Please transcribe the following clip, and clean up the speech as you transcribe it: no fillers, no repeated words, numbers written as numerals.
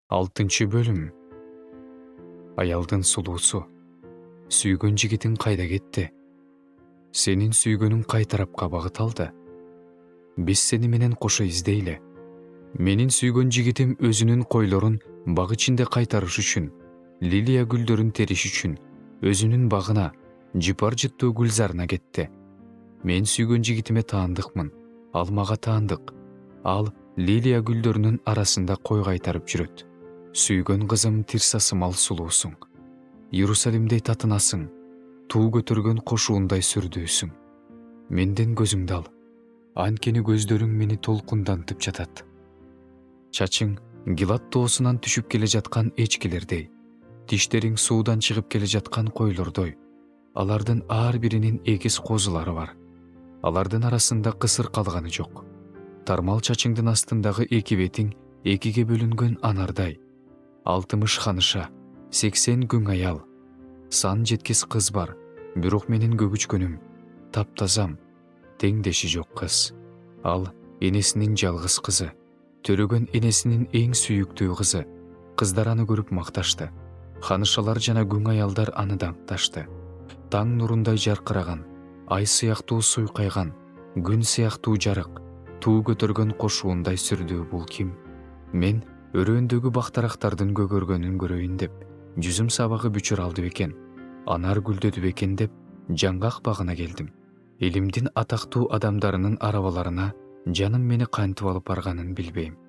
Алтынчы бөлүм. Аялдын сулуусу. Сүйгөн жигитиң кайда кетти? Сенин сүйгөнүң кай тарапка багыт алды? Биз сени менен кошо издейле. Менин сүйгөн жигитим өзүнүн койлорун бак ичинде кайтарыш үчүн, лилия гүлдөрүн териш үчүн өзүнүн багына, жыпар жыттуу гүлзарына кетти. Мен сүйгөн жигитиме таандыкмын, ал мага таандык. Ал лилия гүлдөрүнүн арасында кой кайтарып жүрөт. Сүйгөн кызым, тирсасым, ал сулуусуң. Иерусалимдей татынасың, туу көтөргөн кошуундай сүрдүүсүң. Менден көзүңдү ал, анткени көздөрүң мени толкундантып жатат. Чачың Гилат тоосунан түшүп келе жаткан эчкилердей, тиштериң суудан чыгып келе жаткан койлордой. Алардын ар биринин эгиз козулары бар. Алардын арасында кысыр калганы жок. Тармал чачыңдын астындагы эки бетиң экиге бөлүнгөн анардай. 60 ханыша, 80 күң аял. Сан жеткис кыз бар, бирок менин көгүчкөнүм, таптазам, теңдеши жок кыз. Ал энесинин жалгыз кызы, төрөгөн энесинин эң сүйүктүү кызы. Кыздар аны көрүп макташты. Ханышалар жана күң аялдар аны даңкташты. Таң нурундай жаркыраган, ай сыяктуу суйкайган, күн сыяктуу жарык, туу көтөргөн кошуундай сүрдүү бул ким? Мен өрөөндөгү бактарактардын көгөргөнүн көрөйүн деп, жүзүм сабагы бүчүр алды бекен, анар гүлдөдү бекен деп, жаңгак багына келдим. Элимдин атактуу адамдарынын арабаларына жаным мени кантип алып барганын билбейм.